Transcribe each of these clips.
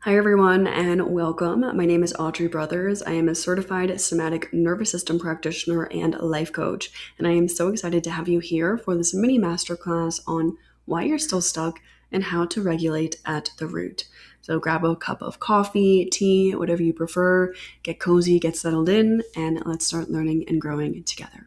Hi, everyone, and welcome. My name is Audrey Brothers. I am a certified somatic nervous system practitioner and life coach, and I am so excited to have you here for this mini masterclass on why you're still stuck and how to regulate at the root. So grab a cup of coffee, tea, whatever you prefer, get cozy, get settled in, and let's start learning and growing together.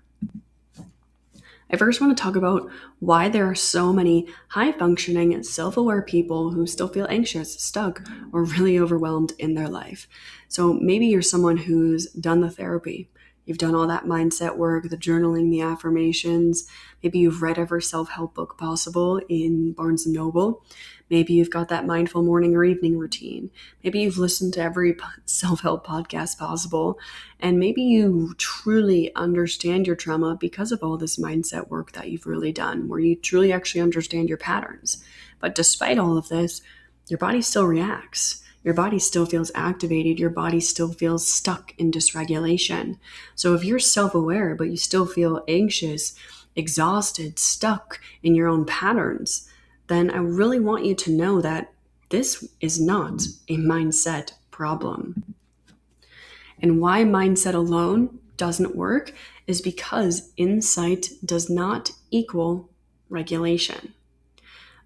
I first want to talk about why there are so many high-functioning, self-aware people who still feel anxious, stuck, or really overwhelmed in their life. So maybe you're someone who's done the therapy. You've done all that mindset work, the journaling, the affirmations. Maybe you've read every self-help book possible in Barnes& Noble. Maybe you've got that mindful morning or evening routine. Maybe you've listened to every self-help podcast possible. And maybe you truly understand your trauma because of all this mindset work that you've really done, where you truly actually understand your patterns. But despite all of this, your body still reacts. Your body still feels activated. Your body still feels stuck in dysregulation. So if you're self-aware, but you still feel anxious, exhausted, stuck in your own patterns, then I really want you to know that this is not a mindset problem. And why mindset alone doesn't work is because insight does not equal regulation.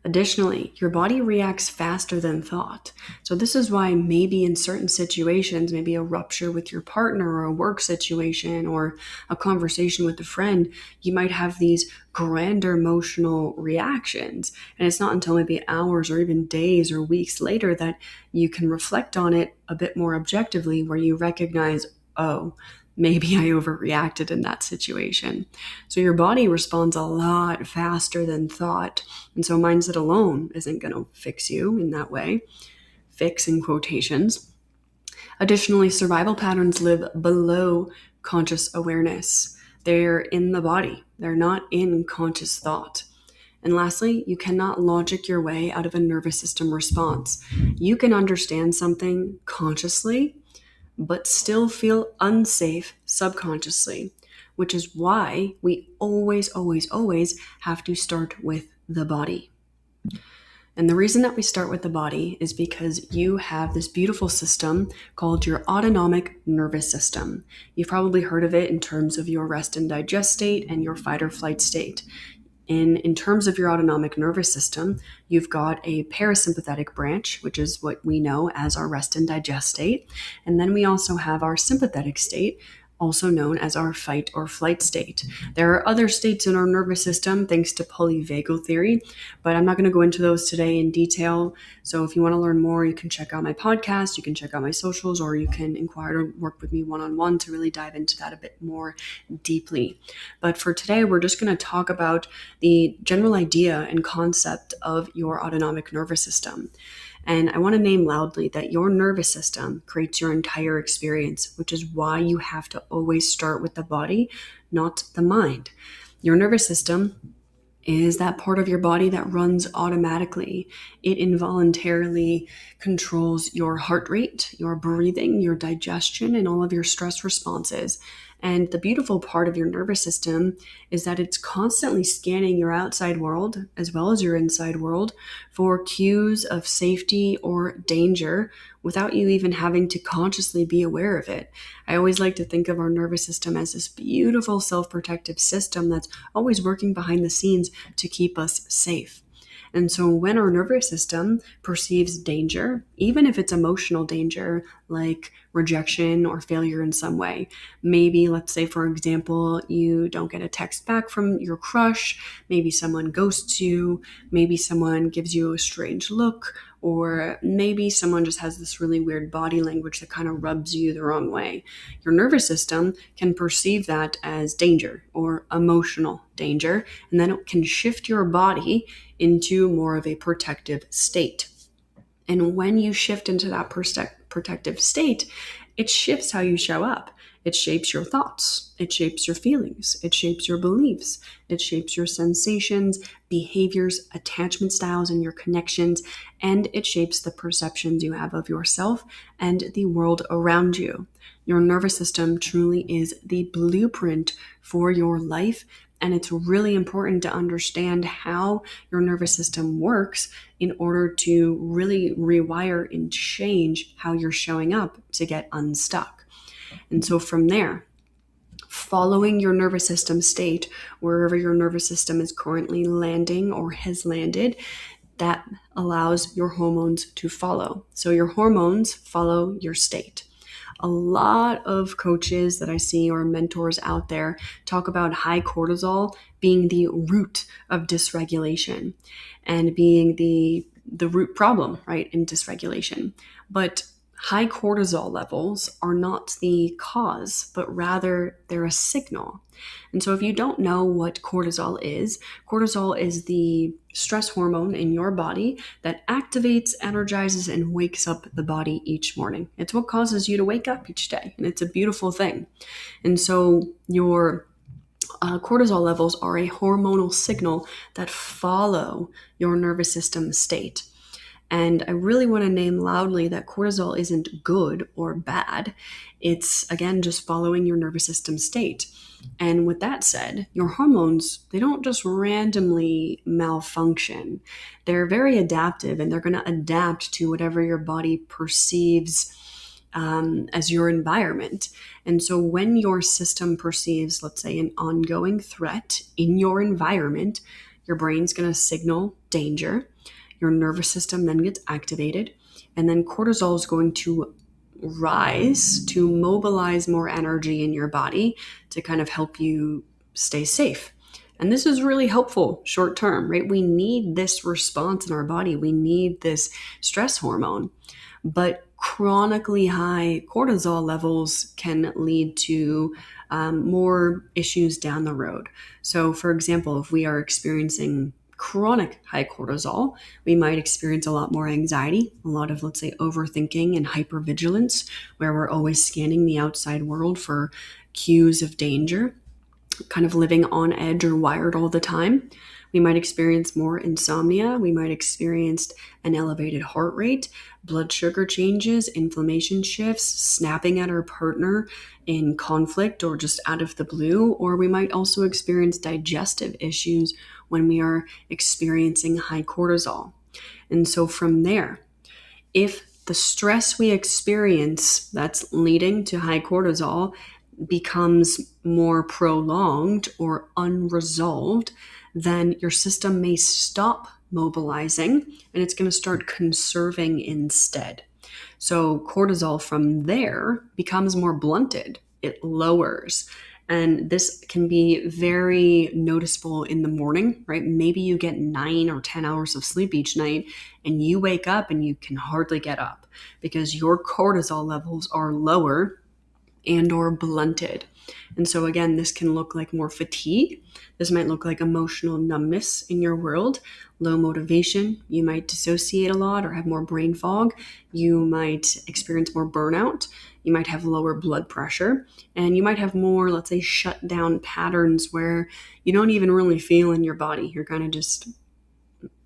Additionally, your body reacts faster than thought. So this is why maybe in certain situations, maybe a rupture with your partner or a work situation or a conversation with a friend, you might have these grander emotional reactions. And it's not until maybe hours or even days or weeks later that you can reflect on it a bit more objectively, where you recognize, oh, maybe I overreacted in that situation. So your body responds a lot faster than thought. And so mindset alone isn't going to fix you in that way. Fix in quotations. Additionally, survival patterns live below conscious awareness. They're in the body. They're not in conscious thought. And lastly, you cannot logic your way out of a nervous system response. You can understand something consciously, but still feel unsafe subconsciously, which is why we always have to start with the body. And the reason that we start with the body is because you have this beautiful system called your autonomic nervous system. You've probably heard of it in terms of your rest and digest state and your fight or flight state. In terms of your autonomic nervous system, you've got a parasympathetic branch, which is what we know as our rest and digest state. And then we also have our sympathetic state, also known as our fight or flight state. There are other states in our nervous system thanks to polyvagal theory, but I'm not going to go into those today in detail. So if you want to learn more, you can check out my podcast, you can check out my socials, or you can inquire to work with me one-on-one to really dive into that a bit more deeply. But for today, we're just going to talk about the general idea and concept of your autonomic nervous system. And I want to name loudly that your nervous system creates your entire experience, which is why you have to always start with the body, not the mind. Your nervous system is that part of your body that runs automatically. It involuntarily controls your heart rate, your breathing, your digestion, and all of your stress responses. And the beautiful part of your nervous system is that it's constantly scanning your outside world as well as your inside world for cues of safety or danger without you even having to consciously be aware of it. I always like to think of our nervous system as this beautiful self-protective system that's always working behind the scenes to keep us safe. And so when our nervous system perceives danger, even if it's emotional danger, like rejection or failure in some way, maybe let's say, for example, you don't get a text back from your crush, maybe someone ghosts you, maybe someone gives you a strange look, or maybe someone just has this really weird body language that kind of rubs you the wrong way. Your nervous system can perceive that as danger or emotional danger, and then it can shift your body into more of a protective state. And when you shift into that protective state, it shifts how you show up. It shapes your thoughts. It shapes your feelings. It shapes your beliefs. It shapes your sensations, behaviors, attachment styles, and your connections. And it shapes the perceptions you have of yourself and the world around you. Your nervous system truly is the blueprint for your life And it's really important to understand how your nervous system works in order to really rewire and change how you're showing up to get unstuck. And so from there, following your nervous system state, wherever your nervous system is currently landing or has landed, that allows your hormones to follow. So your hormones follow your state. A lot of coaches that I see or mentors out there talk about high cortisol being the root of dysregulation and being the root problem, right, in dysregulation. But high cortisol levels are not the cause, but rather they're a signal. And so if you don't know what cortisol is the stress hormone in your body that activates, energizes, and wakes up the body each morning. It's what causes you to wake up each day, and it's a beautiful thing. And so your cortisol levels are a hormonal signal that follow your nervous system state. And I really want to name loudly that cortisol isn't good or bad. It's, again, just following your nervous system state. And with that said, your hormones, they don't just randomly malfunction. They're very adaptive, and they're going to adapt to whatever your body perceives as your environment. And so when your system perceives, let's say, an ongoing threat in your environment, your brain's going to signal danger. Your nervous system then gets activated, and then cortisol is going to rise to mobilize more energy in your body to kind of help you stay safe. And this is really helpful short term, right? We need this response in our body. We need this stress hormone. But chronically high cortisol levels can lead to more issues down the road. So, for example, if we are experiencing chronic high cortisol, we might experience a lot more anxiety, a lot of, let's say, overthinking and hypervigilance, where we're always scanning the outside world for cues of danger, kind of living on edge or wired all the time. We might experience more insomnia. We might experience an elevated heart rate, blood sugar changes, inflammation shifts, snapping at our partner in conflict or just out of the blue. Or we might also experience digestive issues when we are experiencing high cortisol. And so from there, if the stress we experience that's leading to high cortisol becomes more prolonged or unresolved, then your system may stop mobilizing and it's going to start conserving instead. So cortisol from there becomes more blunted. It lowers. And this can be very noticeable in the morning, right? Maybe you get 9 or 10 hours of sleep each night and you wake up and you can hardly get up because your cortisol levels are lower and or blunted. And so again, this can look like more fatigue. This might look like emotional numbness in your world, low motivation. You might dissociate a lot or have more brain fog. You might experience more burnout. You might have lower blood pressure, and you might have more, let's say, shut down patterns where you don't even really feel in your body. You're kind of just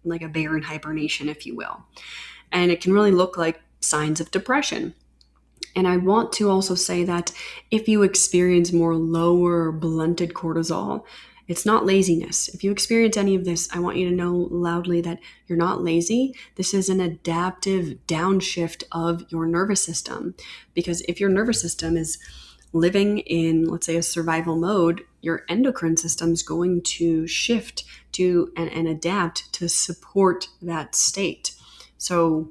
like a bear in hibernation, if you will. And it can really look like signs of depression. And I want to also say that if you experience more lower blunted cortisol, it's not laziness. If you experience any of this, I want you to know loudly that you're not lazy. This is an adaptive downshift of your nervous system. Because if your nervous system is living in, let's say, a survival mode, your endocrine system is going to shift to and adapt to support that state. So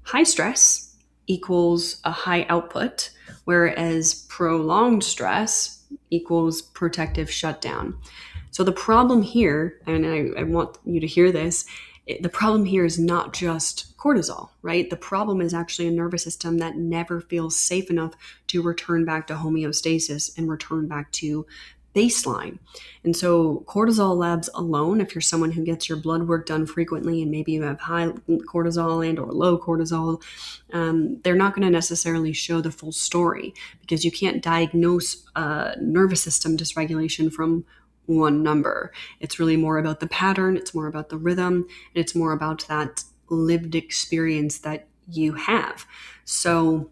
high stress equals a high output, whereas prolonged stress equals protective shutdown. So the problem here, and I want you to hear this, the problem here is not just cortisol, right? The problem is actually a nervous system that never feels safe enough to return back to homeostasis and return back to baseline. And so cortisol labs alone, if you're someone who gets your blood work done frequently and maybe you have high cortisol and or low cortisol, they're not going to necessarily show the full story because you can't diagnose nervous system dysregulation from one number. It's really more about the pattern, it's more about the rhythm, and it's more about that lived experience that you have. So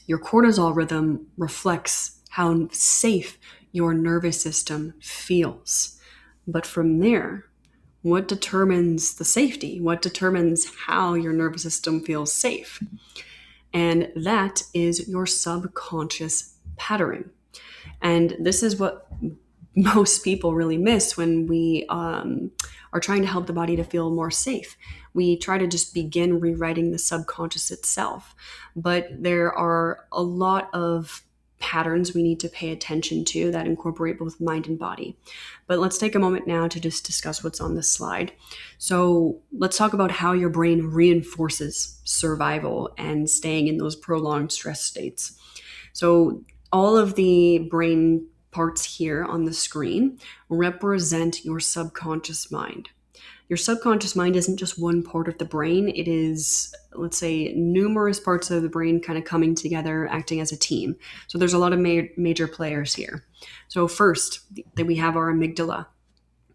your cortisol rhythm reflects how safe your nervous system feels. But from there, what determines the safety? What determines how your nervous system feels safe? And that is your subconscious patterning. And this is what most people really miss when we are trying to help the body to feel more safe. We try to just begin rewriting the subconscious itself. But there are a lot of patterns we need to pay attention to that incorporate both mind and body. But let's take a moment now to just discuss what's on this slide. So let's talk about how your brain reinforces survival and staying in those prolonged stress states. So all of the brain parts here on the screen represent your subconscious mind. Your subconscious mind isn't just one part of the brain. It is, let's say, numerous parts of the brain kind of coming together, acting as a team. So there's a lot of major players here. So first, we have our amygdala.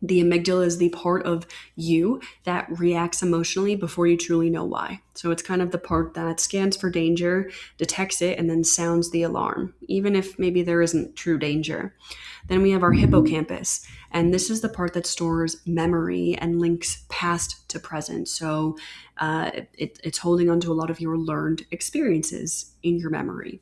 The amygdala is the part of you that reacts emotionally before you truly know why. So it's kind of the part that scans for danger, detects it, and then sounds the alarm, even if maybe there isn't true danger. Then we have our hippocampus, and this is the part that stores memory and links past to present. So it's holding on to a lot of your learned experiences in your memory.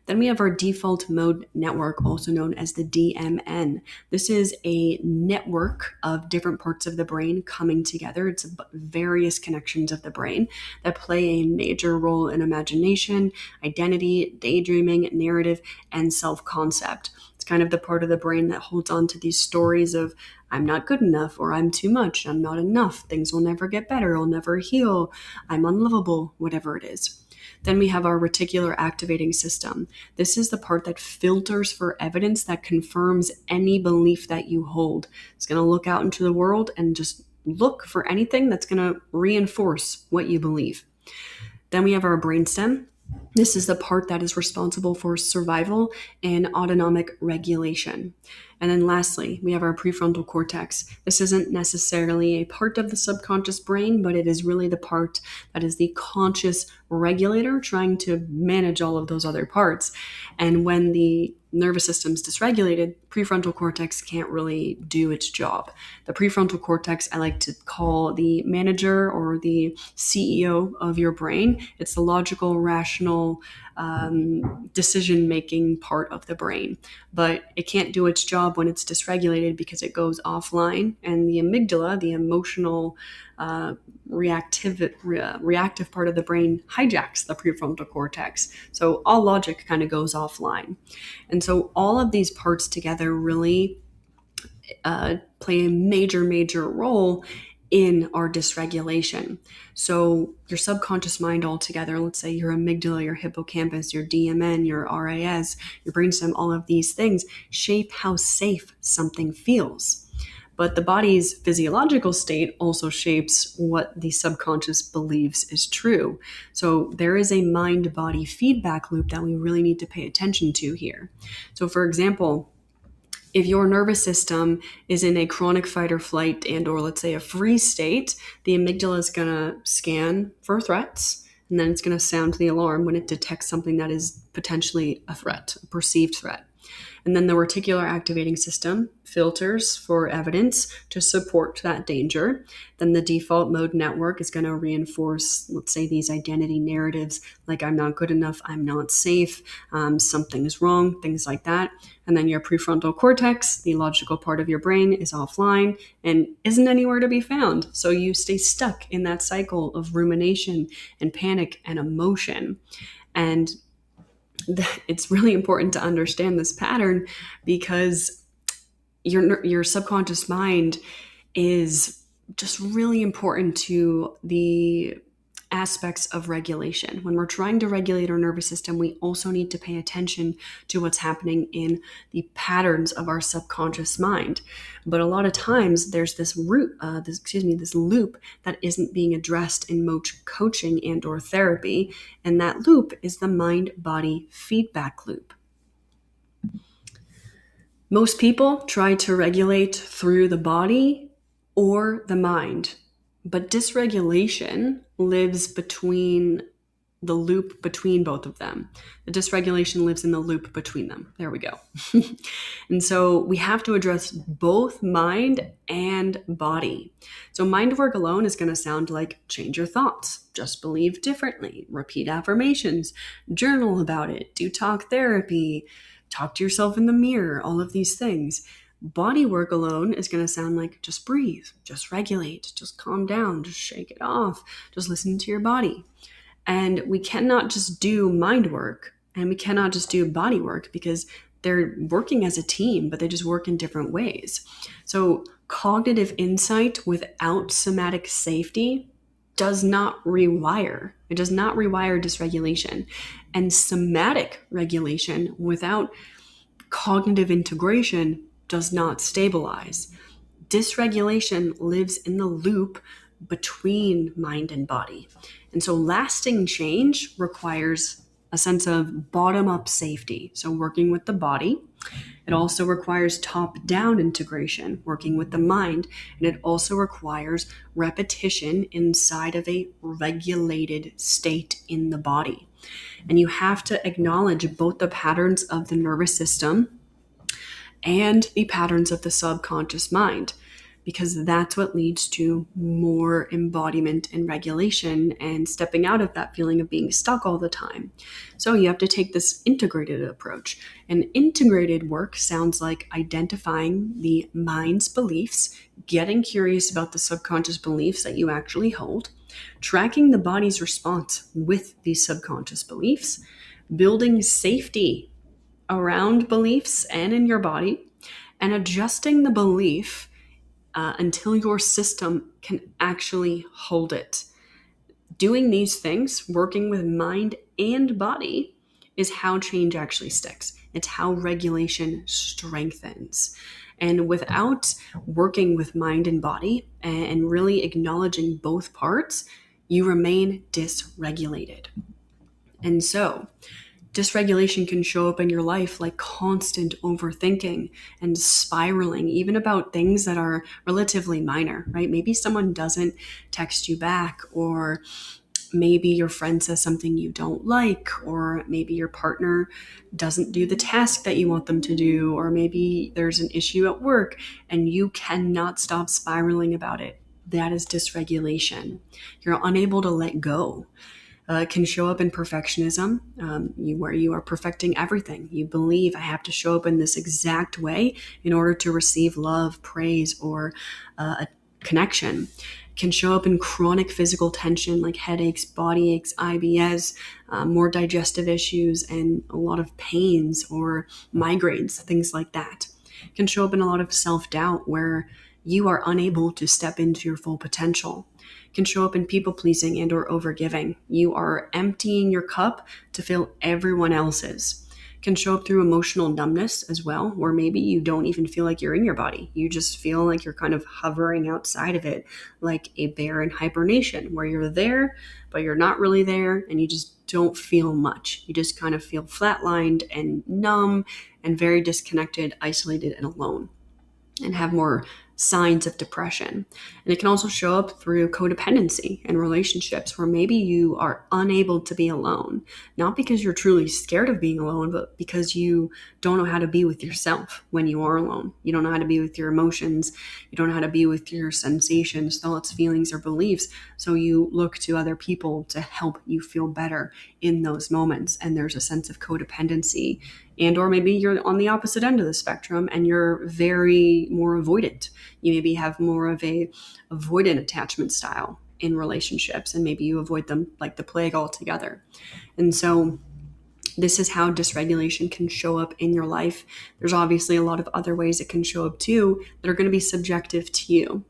Then we have our default mode network, also known as the DMN. This is a network of different parts of the brain coming together. It's various connections of the brain that play a major role in imagination, identity, daydreaming, narrative, and self-concept. It's kind of the part of the brain that holds on to these stories of I'm not good enough, or I'm too much, I'm not enough, things will never get better, I'll never heal, I'm unlovable, whatever it is. Then we have our reticular activating system. This is the part that filters for evidence that confirms any belief that you hold. It's going to look out into the world and just look for anything that's going to reinforce what you believe. Then we have our brainstem. This is the part that is responsible for survival and autonomic regulation. And then lastly, we have our prefrontal cortex. This isn't necessarily a part of the subconscious brain, but it is really the part that is the conscious regulator trying to manage all of those other parts. And when the nervous system is dysregulated, prefrontal cortex can't really do its job. The prefrontal cortex, I like to call the manager or the CEO of your brain. It's the logical, rational, decision-making part of the brain. But it can't do its job when it's dysregulated because it goes offline. And the amygdala, the emotional, reactive part of the brain, hijacks the prefrontal cortex. So all logic kind of goes offline. And so all of these parts together really play a major role in our dysregulation. So your subconscious mind altogether, let's say your amygdala, your hippocampus, your DMN, your RAS, your brainstem, all of these things shape how safe something feels. But the body's physiological state also shapes what the subconscious believes is true. So there is a mind-body feedback loop that we really need to pay attention to here. So for example, if your nervous system is in a chronic fight or flight and or let's say a freeze state, the amygdala is going to scan for threats, and then it's going to sound the alarm when it detects something that is potentially a threat, a perceived threat. And then the reticular activating system filters for evidence to support that danger. Then the default mode network is going to reinforce, let's say, these identity narratives like I'm not good enough, I'm not safe, something is wrong, things like that. And then your prefrontal cortex, the logical part of your brain, is offline and isn't anywhere to be found. So you stay stuck in that cycle of rumination and panic and emotion. And it's really important to understand this pattern because your subconscious mind is just really important to the aspects of regulation. When we're trying to regulate our nervous system, we also need to pay attention to what's happening in the patterns of our subconscious mind. But a lot of times there's this loop that isn't being addressed in most coaching and or therapy, and that loop is the mind-body feedback loop. Most people try to regulate through the body or the mind, but dysregulation lives between the loop between both of them. The dysregulation lives in the loop between them. There we go. And so we have to address both mind and body. So mind work alone is going to sound like change your thoughts, just believe differently, repeat affirmations, journal about it, do talk therapy, talk to yourself in the mirror, all of these things. Body work alone is going to sound like just breathe, just regulate, just calm down, just shake it off, just listen to your body. And we cannot just do mind work and we cannot just do body work because they're working as a team, but they just work in different ways. So cognitive insight without somatic safety does not rewire. It does not rewire dysregulation. And somatic regulation without cognitive integration does not stabilize. Dysregulation lives in the loop between mind and body. And so lasting change requires a sense of bottom-up safety, so working with the body. It also requires top-down integration, working with the mind, and it also requires repetition inside of a regulated state in the body. And you have to acknowledge both the patterns of the nervous system and the patterns of the subconscious mind, because that's what leads to more embodiment and regulation and stepping out of that feeling of being stuck all the time. So you have to take this integrated approach. And integrated work sounds like identifying the mind's beliefs, getting curious about the subconscious beliefs that you actually hold, tracking the body's response with these subconscious beliefs, building safety around beliefs and in your body, and adjusting the belief until your system can actually hold it. Doing these things, working with mind and body, is how change actually sticks. It's how regulation strengthens. And without working with mind and body and really acknowledging both parts, you remain dysregulated. And so, dysregulation can show up in your life like constant overthinking and spiraling, even about things that are relatively minor, right? Maybe someone doesn't text you back, or maybe your friend says something you don't like, or maybe your partner doesn't do the task that you want them to do, or maybe there's an issue at work and you cannot stop spiraling about it. That is dysregulation. You're unable to let go. It can show up in perfectionism, where you are perfecting everything. You believe I have to show up in this exact way in order to receive love, praise, or a connection. It can show up in chronic physical tension like headaches, body aches, IBS, more digestive issues, and a lot of pains or migraines, things like that. It can show up in a lot of self-doubt where you are unable to step into your full potential. Can show up in people-pleasing and or overgiving. You are emptying your cup to fill everyone else's. Can show up through emotional numbness as well, where maybe you don't even feel like you're in your body. You just feel like you're kind of hovering outside of it, like a bear in hibernation, where you're there, but you're not really there, and you just don't feel much. You just kind of feel flatlined and numb and very disconnected, isolated, and alone, and have more signs of depression. And it can also show up through codependency in relationships where maybe you are unable to be alone, not because you're truly scared of being alone, but because you don't know how to be with yourself when you are alone. You don't know how to be with your emotions. You don't know how to be with your sensations, thoughts, feelings, or beliefs. So you look to other people to help you feel better in those moments. And there's a sense of codependency. And or maybe you're on the opposite end of the spectrum and you're very more avoidant. You maybe have more of a avoidant attachment style in relationships, and maybe you avoid them like the plague altogether. And so this is how dysregulation can show up in your life. There's obviously a lot of other ways it can show up too that are going to be subjective to you.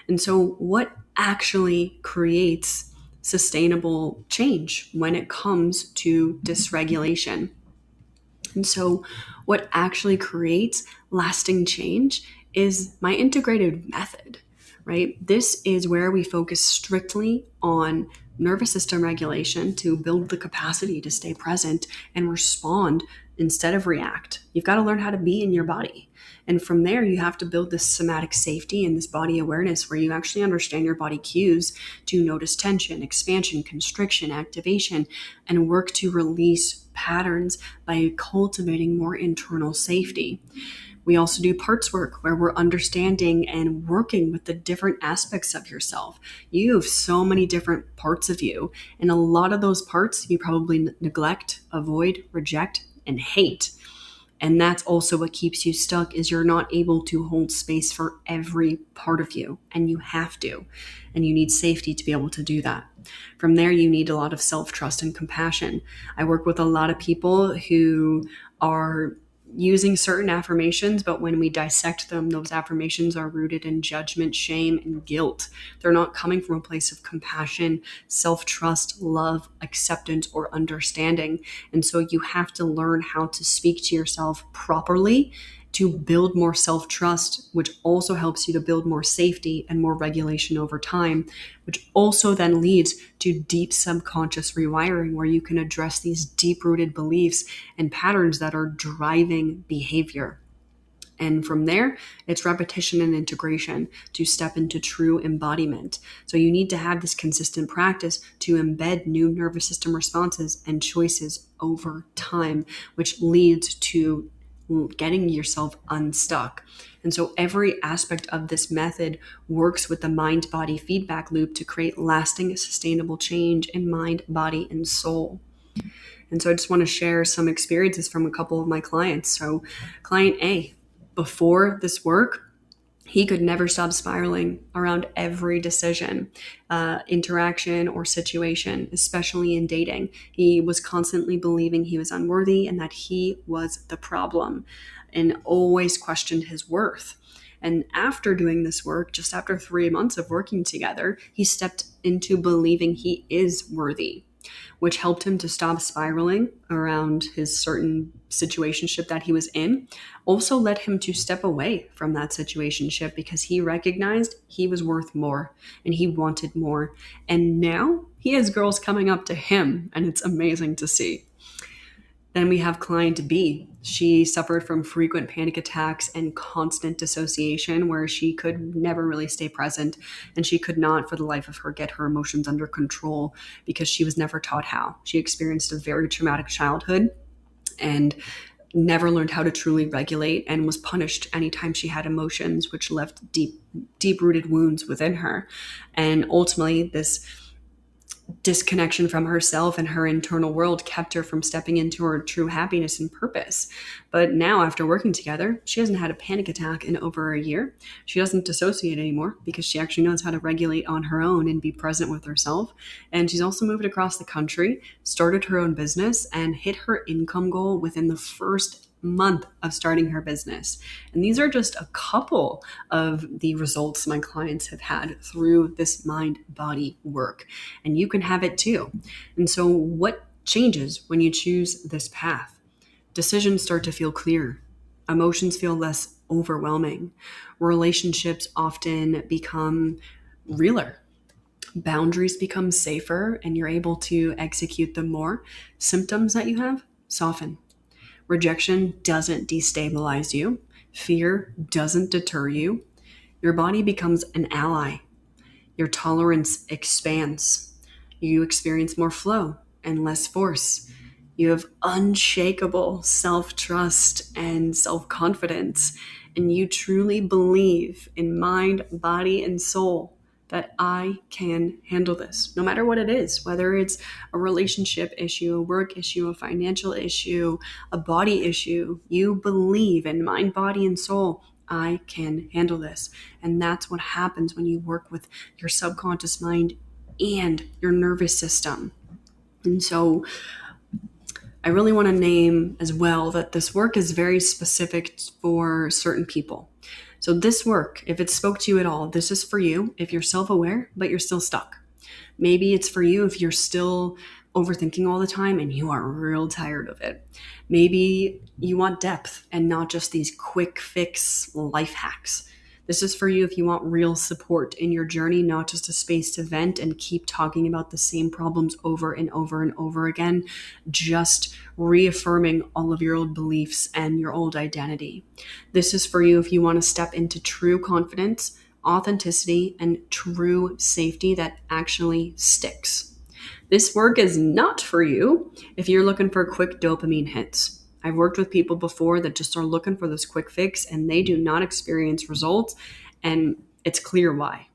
And so what actually creates sustainable change when it comes to dysregulation? And so what actually creates lasting change is my integrated method, right? This is where we focus strictly on nervous system regulation to build the capacity to stay present and respond instead of react. You've got to learn how to be in your body. And from there, you have to build this somatic safety and this body awareness where you actually understand your body cues to notice tension, expansion, constriction, activation, and work to release patterns by cultivating more internal safety. We also do parts work where we're understanding and working with the different aspects of yourself. You have so many different parts of you, and a lot of those parts you probably neglect, avoid, reject, and hate. And that's also what keeps you stuck is you're not able to hold space for every part of you, and you have to. And you need safety to be able to do that. From there, you need a lot of self-trust and compassion. I work with a lot of people who are using certain affirmations, but when we dissect them, those affirmations are rooted in judgment, shame, and guilt. They're not coming from a place of compassion, self-trust, love, acceptance, or understanding. And so you have to learn how to speak to yourself properly to build more self-trust, which also helps you to build more safety and more regulation over time, which also then leads to deep subconscious rewiring where you can address these deep-rooted beliefs and patterns that are driving behavior. And from there, it's repetition and integration to step into true embodiment. So you need to have this consistent practice to embed new nervous system responses and choices over time, which leads to getting yourself unstuck. And so every aspect of this method works with the mind-body feedback loop to create lasting, sustainable change in mind, body, and soul. And so I just want to share some experiences from a couple of my clients. So client A, before this work, he could never stop spiraling around every decision, interaction, or situation, especially in dating. He was constantly believing he was unworthy and that he was the problem and always questioned his worth. And after doing this work, just after 3 months of working together, he stepped into believing he is worthy, which helped him to stop spiraling around his certain situationship that he was in. Also led him to step away from that situationship because he recognized he was worth more and he wanted more. And now he has girls coming up to him, and it's amazing to see. Then we have client B. She suffered from frequent panic attacks and constant dissociation where she could never really stay present, and she could not for the life of her get her emotions under control because she was never taught how. She experienced a very traumatic childhood and never learned how to truly regulate and was punished anytime she had emotions, which left deep-rooted wounds within her. And ultimately, this disconnection from herself and her internal world kept her from stepping into her true happiness and purpose. But now, after working together, she hasn't had a panic attack in over a year. She doesn't dissociate anymore because she actually knows how to regulate on her own and be present with herself. And she's also moved across the country, started her own business, and hit her income goal within the first month of starting her business. And these are just a couple of the results my clients have had through this mind-body work. And you can have it too. And so what changes when you choose this path? Decisions start to feel clear. Emotions feel less overwhelming. Relationships often become realer. Boundaries become safer and you're able to execute them more. Symptoms that you have soften. Rejection doesn't destabilize you. Fear doesn't deter you. Your body becomes an ally. Your tolerance expands. You experience more flow and less force. You have unshakable self-trust and self-confidence, and you truly believe in mind, body, and soul that I can handle this, no matter what it is, whether it's a relationship issue, a work issue, a financial issue, a body issue. You believe in mind, body, and soul. I can handle this. And that's what happens when you work with your subconscious mind and your nervous system. And so I really want to name as well that this work is very specific for certain people. So this work, if it spoke to you at all, this is for you if you're self-aware, but you're still stuck. Maybe it's for you if you're still overthinking all the time and you are real tired of it. Maybe you want depth and not just these quick fix life hacks. This is for you if you want real support in your journey, not just a space to vent and keep talking about the same problems over and over and over again, just reaffirming all of your old beliefs and your old identity. This is for you if you want to step into true confidence, authenticity, and true safety that actually sticks. This work is not for you if you're looking for quick dopamine hits. I've worked with people before that just are looking for this quick fix and they do not experience results, and it's clear why.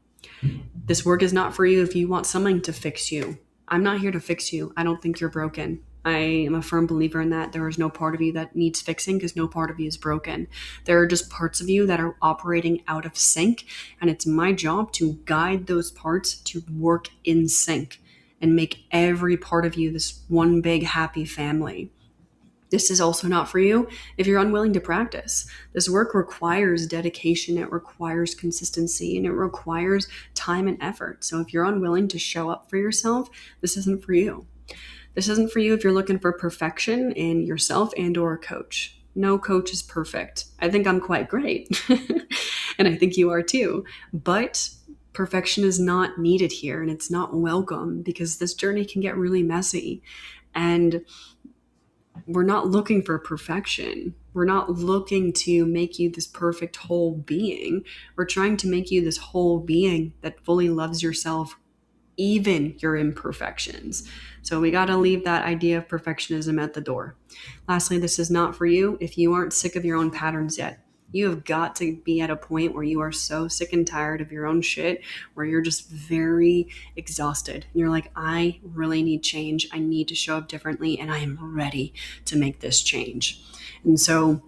This work is not for you if you want someone to fix you. I'm not here to fix you. I don't think you're broken. I am a firm believer in that. There is no part of you that needs fixing because no part of you is broken. There are just parts of you that are operating out of sync, and it's my job to guide those parts to work in sync and make every part of you this one big happy family. This is also not for you if you're unwilling to practice. This work requires dedication, it requires consistency, and it requires time and effort. So if you're unwilling to show up for yourself, this isn't for you. This isn't for you if you're looking for perfection in yourself and or a coach. No coach is perfect. I think I'm quite great. And I think you are too. But perfection is not needed here, and it's not welcome because this journey can get really messy. And we're not looking for perfection. We're not looking to make you this perfect whole being. We're trying to make you this whole being that fully loves yourself, even your imperfections. So we got to leave that idea of perfectionism at the door. Lastly, this is not for you if you aren't sick of your own patterns yet. You have got to be at a point where you are so sick and tired of your own shit, where you're just very exhausted. And you're like, I really need change. I need to show up differently, and I am ready to make this change. And so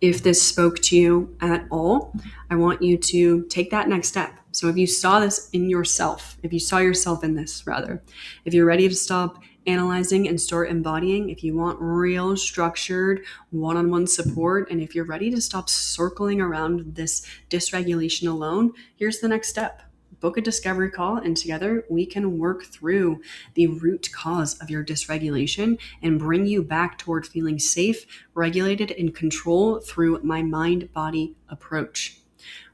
if this spoke to you at all, I want you to take that next step. So if you saw this in yourself, if you saw yourself in this, rather, if you're ready to stop analyzing and start embodying, if you want real structured one-on-one support, and if you're ready to stop circling around this dysregulation alone, here's the next step. Book a discovery call, and together we can work through the root cause of your dysregulation and bring you back toward feeling safe, regulated, and control through my mind-body approach.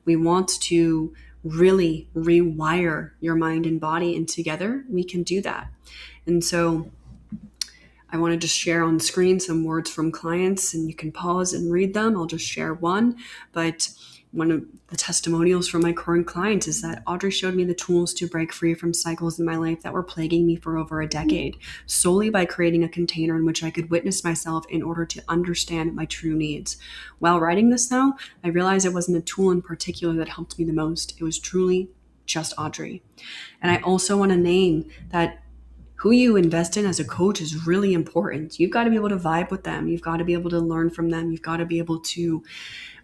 We want to really rewire your mind and body, and together we can do that. And so I want to just share on screen some words from clients, and you can pause and read them. I'll just share one, but one of the testimonials from my current clients is that Audrey showed me the tools to break free from cycles in my life that were plaguing me for over a decade, solely by creating a container in which I could witness myself in order to understand my true needs. While writing this, though, I realized it wasn't a tool in particular that helped me the most. It was truly just Audrey. And I also want to name that who you invest in as a coach is really important. You've got to be able to vibe with them. You've got to be able to learn from them. You've got to be able to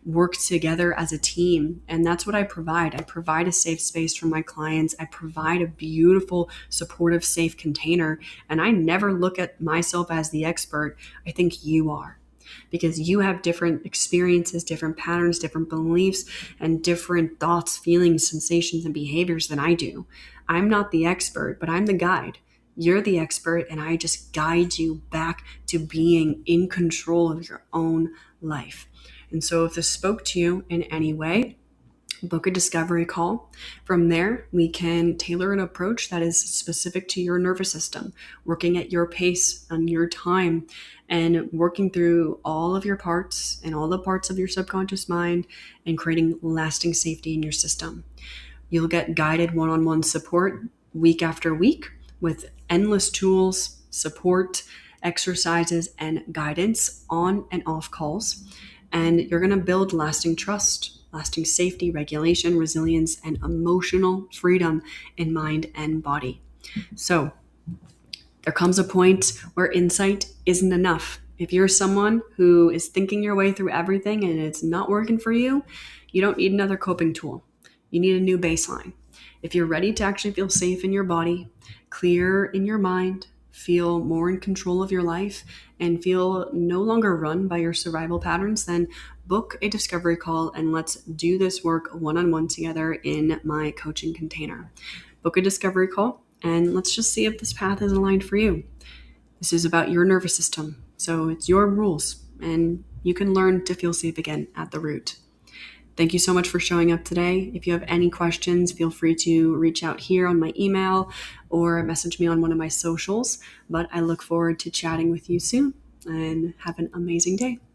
work together as a team. And that's what I provide. I provide a safe space for my clients. I provide a beautiful, supportive, safe container. And I never look at myself as the expert. I think you are, because you have different experiences, different patterns, different beliefs, and different thoughts, feelings, sensations, and behaviors than I do. I'm not the expert, but I'm the guide. You're the expert, and I just guide you back to being in control of your own life. And so if this spoke to you in any way, book a discovery call. From there, we can tailor an approach that is specific to your nervous system, working at your pace on your time, and working through all of your parts and all the parts of your subconscious mind and creating lasting safety in your system. You'll get guided one-on-one support week after week with endless tools, support, exercises, and guidance on and off calls. And you're going to build lasting trust, lasting safety, regulation, resilience, and emotional freedom in mind and body. So there comes a point where insight isn't enough. If you're someone who is thinking your way through everything and it's not working for you, you don't need another coping tool. You need a new baseline. If you're ready to actually feel safe in your body, clear in your mind, feel more in control of your life, and feel no longer run by your survival patterns, then book a discovery call and let's do this work one-on-one together in my coaching container. Book a discovery call and let's just see if this path is aligned for you. This is about your nervous system, so it's your rules, and you can learn to feel safe again at the root. Thank you so much for showing up today. If you have any questions, feel free to reach out here on my email or message me on one of my socials. But I look forward to chatting with you soon, and have an amazing day.